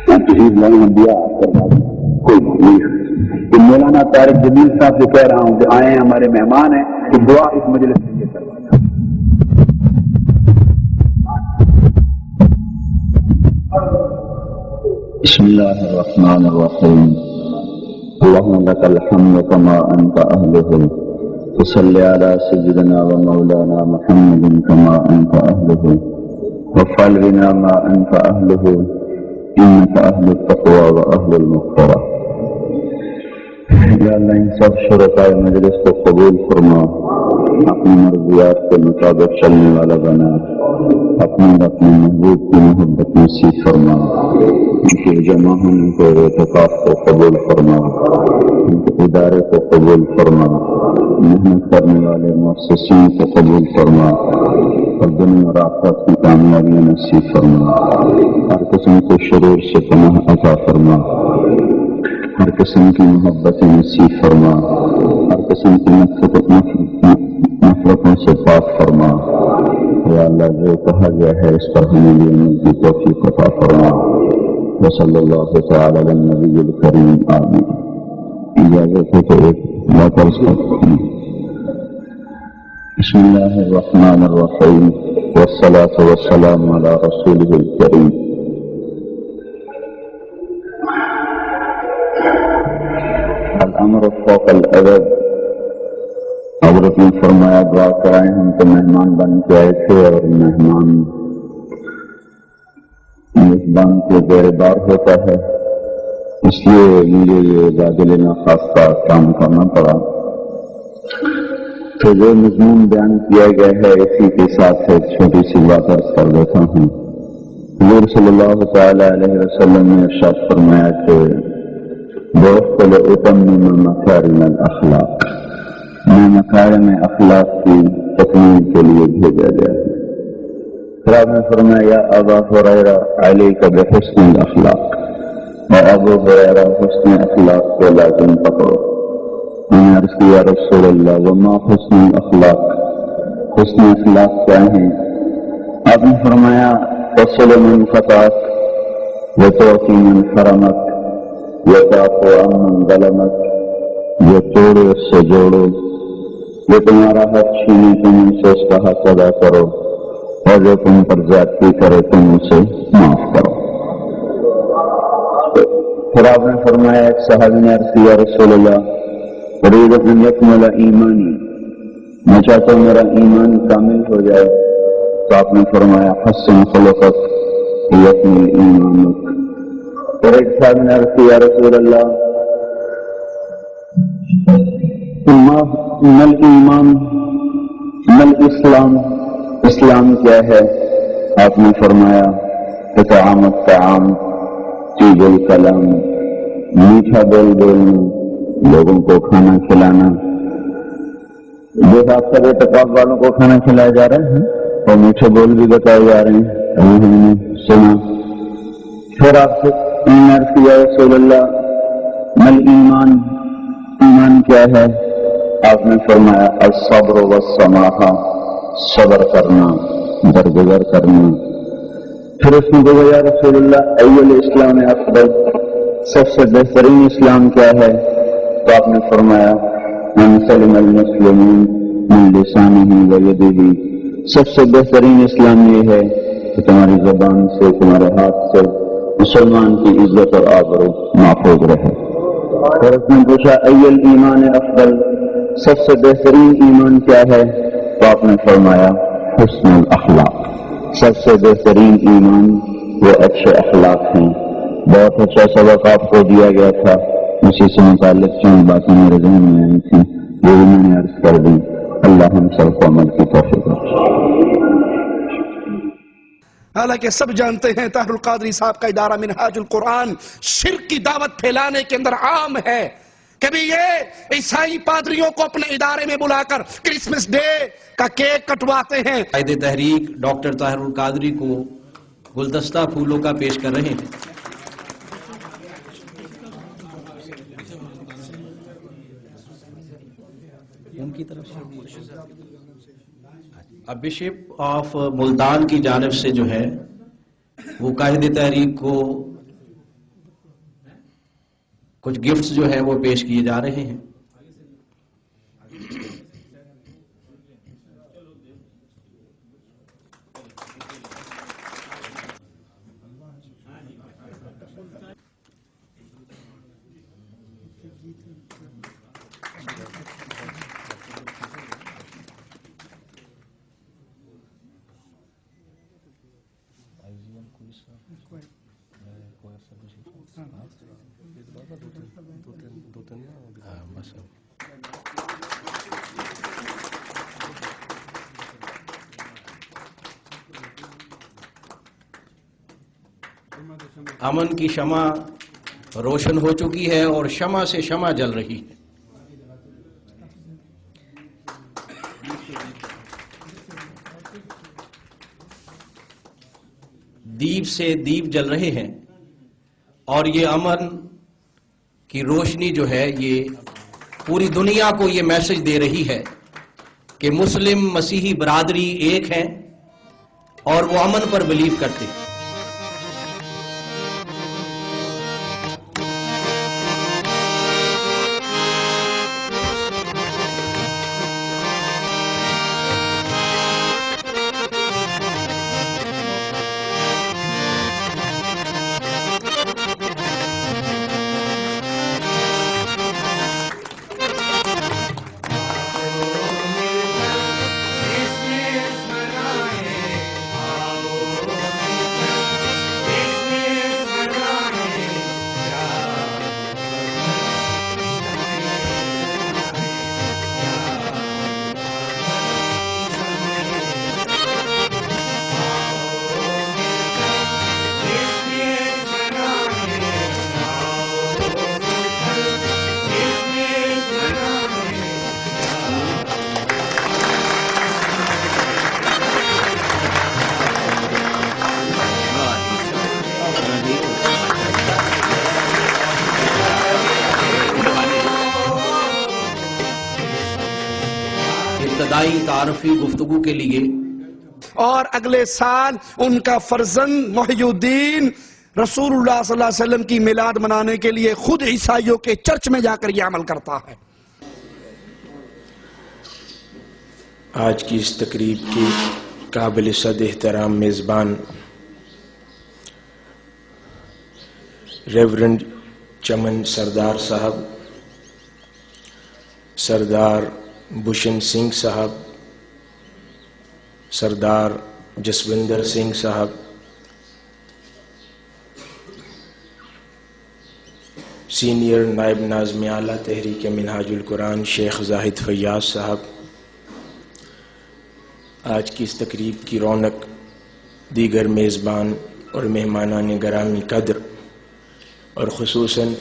تشریف لانے دیا کوئی کہ مولانا طارق جمیل صاحب سے کہہ رہا ہوں کہ آئے ہیں ہمارے مہمان ہیں کہ دعا اس مجلس میں یہ کروا دیں. بسم اللہ الرحمن الرحیم. اللهم لك الحمد كما انت اهله وصل على سيدنا ومولانا محمد كما انت اهله وفعل بنا ما انت اهله انك اهل التقوى واهل المغفرة. یا اللہ ان سب شرکاء مجلس کو قبول فرما، اپنی مرضیات کے مطابق چلنے والا بنا، اپنے محبوب کی محبت نصیب فرما، ان کے جمع ہونے کو اعتکاف کو قبول فرما، ان کے ادارے کو قبول فرما، محنت کرنے والے مؤسسین کو قبول فرما اور دنیا اور آخرت کی کامیابیاں نصیب فرما. ہر قسم کے شرور سے پناہ عطا فرما، ہر قسم کی محبت نصیب فرما، ہر قسم کی نفرتوں سے پاک فرما. یا اللہ جو کہا گیا ہے اس پر ہمیں بھی عمل کی توفیق عطا فرما. وصلی اللہ تعالی علی النبی الکریم آمین. اجازت ہے کہ ایک بات عرض کرتا ہوں. بسم اللہ الرحمن الرحیم والصلاة والسلام علی رسولہ الکریم. الامر فوق الادب. حضرت نے فرمایا دعا کرائیں، ہم تو مہمان بن کے آئے تھے اور مہمان میزبان کے زیر بار ہوتا ہے، اس لیے مجھے یہ اجازت ناخواستہ کام کرنا پڑا. تو جو مضمون بیان کیا گیا ہے اسی کے ساتھ ایک چھوٹی سی بات عرض کر دیتا ہوں. حضور صلی اللہ تعالی علیہ وسلم نے ارشاد فرمایا کہ بوصل اتمم مکارم الاخلاق، میں مکارم اخلاق کی تکمیل کے لیے بھیجا گیا. پھر آپ نے فرمایا یا ابا ہریرہ علیک بحسن الاخلاق، اور ابو ہریرہ حسن اخلاق کو لازم پکڑو. میں نے عرض کیا رسول اللہ وما حسن الاخلاق، حسن اخلاق کیا ہیں؟ آپ نے فرمایا تصل من خطاک وتعطی من حرمک وتعفو عمن ظلمک، جو توڑے اس سے جوڑو، جو تمہارا حق چھینے تم ان سے اس کا حق ادا کرو، اور جو تم پر زیادتی کرے تم اسے معاف کرو. پھر آپ نے فرمایا ایک صحابی نے عرض کیا رسول اللہ اريد ان يكمل ایمانی، میں چاہتا ہوں میرا ایمان کامل ہو جائے. تو آپ نے فرمایا حسن خلقک یکمل ایمانک. اور ایک صاحب نے عرض کیا رسول اللہ مل ایمان مل اسلام، اسلام کیا ہے؟ آپ نے فرمایا اطعام الطعام طیب الکلام، میٹھا بول بولنا، لوگوں کو کھانا کھلانا. جو آپ سب اعتکاف والوں کو کھانا کھلایا جا رہا ہے اور میٹھے بول بھی بتائے جا رہے ہیں، ہم نے سنا. پھر آپ سے عرض کیا رسول اللہ مل ایمان، ایمان کیا ہے؟ آپ نے فرمایا الصبر والسماحہ، صبر کرنا، درگزر کرنا. پھر اس نے کہا یا رسول اللہ ای الاسلام افضل، سب سے بہترین اسلام کیا ہے؟ تو آپ نے فرمایا من سلم المسلمون من لسانہ ویدہ، سب سے بہترین اسلام یہ ہے کہ تمہاری زبان سے تمہارے ہاتھ سے مسلمان کی عزت اور آبرو محفوظ رہے. اور اس نے پوچھا ای الایمان افضل، سب سے بہترین ایمان کیا ہے؟ تو آپ نے فرمایا حسن الاخلاق، سب سے بہترین ایمان وہ اچھے اخلاق ہیں. بہت اچھا سبق آپ کو دیا گیا تھا، اسی سے متعلق چند باتیں میرے ذہن میں آئی تھیں، وہ بھی میں نے عرض کر دی. اللہ ہم سب کو عمل کی توفیق دے. حالانکہ سب جانتے ہیں طاہر القادری صاحب کا ادارہ منہاج القرآن شرک کی دعوت پھیلانے کے اندر عام ہے. کبھی یہ عیسائی پادریوں کو اپنے ادارے میں بلا کر کرسمس ڈے کا کیک کٹواتے ہیں. قائد تحریک ڈاکٹر طاہر القادری کو گلدستہ پھولوں کا پیش کر رہے ہیں. ان کی طرف سے اب بشپ آف ملتان کی جانب سے جو ہے وہ قائد تحریک کو کچھ گفٹس جو ہے وہ پیش کیے جا رہے ہیں. امن کی شمع روشن ہو چکی ہے اور شمع سے شمع جل رہی ہے. دیپ سے دیپ جل رہے ہیں اور یہ امن کی روشنی جو ہے یہ پوری دنیا کو یہ میسج دے رہی ہے کہ مسلم مسیحی برادری ایک ہے اور وہ امن پر بلیو کرتے ہیں. ابتدائی تعارفی گفتگو کے لیے اور اگلے سال ان کا فرزند محی الدین رسول اللہ صلی اللہ علیہ وسلم کی میلاد منانے کے لیے خود عیسائیوں کے چرچ میں جا کر یہ عمل کرتا ہے. آج کی اس تقریب کی قابل صد احترام میزبان ریورنڈ چمن سردار صاحب، سردار بھوشن سنگھ صاحب، سردار جسوندر سنگھ صاحب، سینئر نائب ناظم اعلیٰ تحریک منہاج القرآن شیخ زاہد فیاض صاحب، آج کی اس تقریب کی رونق دیگر میزبان اور مہمانان گرامی قدر اور خصوصاً